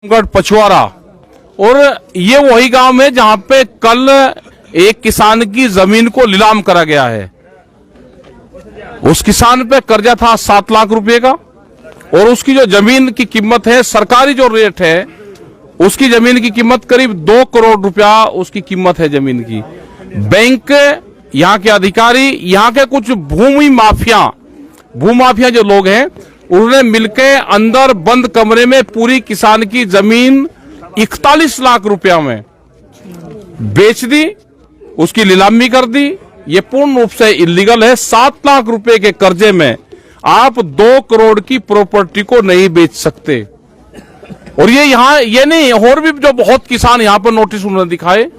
गढ़ पछवाड़ा। और ये वही गांव है जहां पे कल एक किसान की जमीन को नीलाम करा गया है। उस किसान पे कर्जा था 7 लाख रुपए का और उसकी जो जमीन की कीमत है, सरकारी जो रेट है, उसकी जमीन की कीमत करीब 2 करोड़ रुपया उसकी कीमत है जमीन की। बैंक, यहाँ के अधिकारी, यहाँ के कुछ भूमाफिया जो लोग हैं, उन्होंने मिलकर अंदर बंद कमरे में पूरी किसान की जमीन 41 लाख रुपया में बेच दी, उसकी नीलामी कर दी। ये पूर्ण रूप से इलीगल है। 7 लाख रुपए के कर्जे में आप 2 करोड़ की प्रॉपर्टी को नहीं बेच सकते। और ये नहीं, और भी जो बहुत किसान यहां पर नोटिस उन्होंने दिखाए,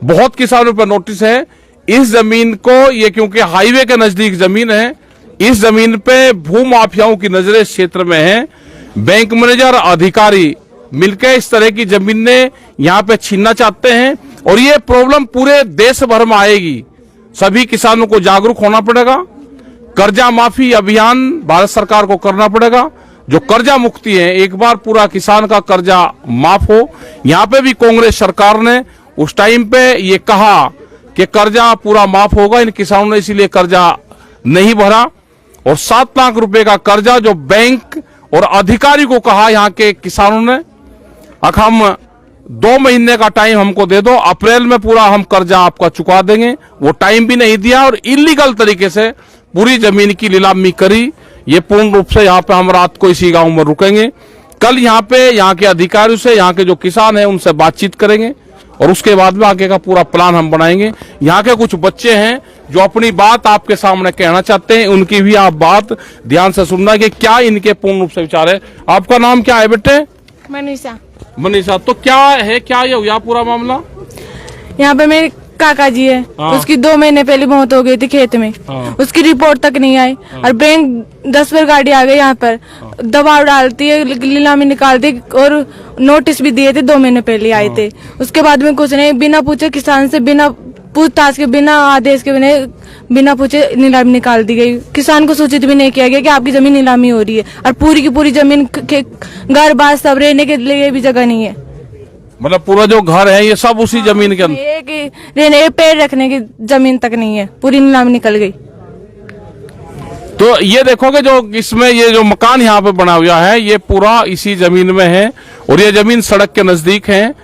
बहुत किसानों पर नोटिस है। इस जमीन को, ये क्योंकि हाईवे के नजदीक जमीन है, इस जमीन पे भूमाफियाओं की नजरें इस क्षेत्र में है। बैंक मैनेजर, अधिकारी मिलकर इस तरह की जमीनें यहां पे छीनना चाहते हैं और ये प्रॉब्लम पूरे देश भर में आएगी। सभी किसानों को जागरूक होना पड़ेगा। कर्जा माफी अभियान भारत सरकार को करना पड़ेगा। जो कर्जा मुक्ति है, एक बार पूरा किसान का कर्जा माफ हो। यहां पे भी कांग्रेस सरकार ने उस टाइम पे ये कहा कि कर्जा पूरा माफ होगा, इन किसानों ने इसीलिए कर्जा नहीं भरा। और 7 लाख रुपए का कर्जा जो बैंक और अधिकारी को कहा यहां के किसानों ने, हम 2 महीने का टाइम हमको दे दो, अप्रैल में पूरा हम कर्जा आपका चुका देंगे, वो टाइम भी नहीं दिया और इलीगल तरीके से पूरी जमीन की नीलामी करी। ये पूर्ण रूप से यहाँ पे हम रात को इसी गांव में रुकेंगे। कल यहाँ पे यहाँ के अधिकारियों से, यहाँ के जो किसान हैं उनसे बातचीत करेंगे और उसके बाद में आगे का पूरा प्लान हम बनाएंगे। यहाँ के कुछ बच्चे हैं जो अपनी बात आपके सामने कहना चाहते हैं, उनकी भी आप बात ध्यान से सुनना कि क्या इनके पूर्ण रूप से विचार है। आपका नाम क्या है बेटे? मनीषा। तो क्या है, क्या ये हुआ पूरा मामला? यहाँ पे मेरे काका जी है, उसकी 2 महीने पहले मौत हो गई थी खेत में। उसकी रिपोर्ट तक नहीं आई और बैंक 10 बार गाड़ी आ गई यहाँ पर, दबाव डालती है, नीलामी निकालती और नोटिस भी दिए थे, 2 महीने पहले आए थे। उसके बाद में कुछ नहीं, बिना पूछे किसान से, बिना पूछताछ के, बिना आदेश के, बिना पूछे नीलामी निकाल दी गई। किसान को सूचित भी नहीं किया गया कि आपकी जमीन नीलामी हो रही है और पूरी की पूरी जमीन के घर बार सब रहने के लिए भी जगह नहीं है। मतलब पूरा जो घर है ये सब उसी जमीन के अंदर, एक रहने, पेड़ रखने की जमीन तक नहीं है, पूरी नीलामी निकल गई। तो ये देखोगे जो इसमें ये जो मकान यहाँ पे बना हुआ है, ये पूरा इसी जमीन में है और ये जमीन सड़क के नजदीक है।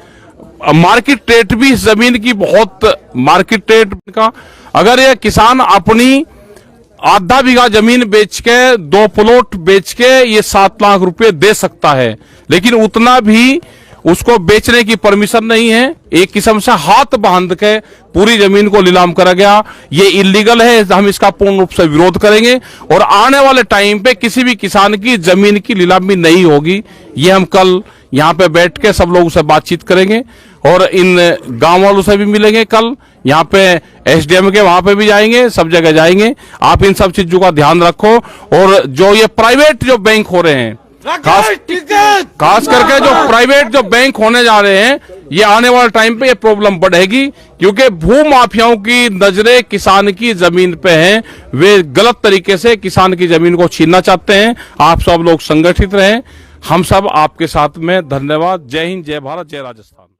मार्केट रेट भी इस जमीन की बहुत, मार्केट रेट का, अगर ये किसान अपनी आधा बीघा जमीन बेच के, 2 प्लॉट बेच के ये 7 लाख रुपए दे सकता है, लेकिन उतना भी उसको बेचने की परमिशन नहीं है। एक किस्म से हाथ बांध के पूरी जमीन को नीलाम करा गया। ये इलीगल है, हम इसका पूर्ण रूप से विरोध करेंगे और आने वाले टाइम पे किसी भी किसान की जमीन की नीलामी नहीं होगी। ये हम कल यहाँ पे बैठ के सब लोगों से बातचीत करेंगे और इन गांव वालों से भी मिलेंगे। कल यहाँ पे एसडीएम के वहां पे भी जाएंगे, सब जगह जाएंगे। आप इन सब चीजों का ध्यान रखो। और जो ये प्राइवेट जो बैंक हो रहे हैं, खास करके जो प्राइवेट जो बैंक होने जा रहे हैं, ये आने वाले टाइम पे ये प्रॉब्लम बढ़ेगी, क्योंकि भूमाफियाओं की नजरें किसान की जमीन पे हैं। वे गलत तरीके से किसान की जमीन को छीनना चाहते हैं। आप सब लोग संगठित रहें, हम सब आपके साथ में। धन्यवाद। जय हिंद, जय भारत, जय राजस्थान।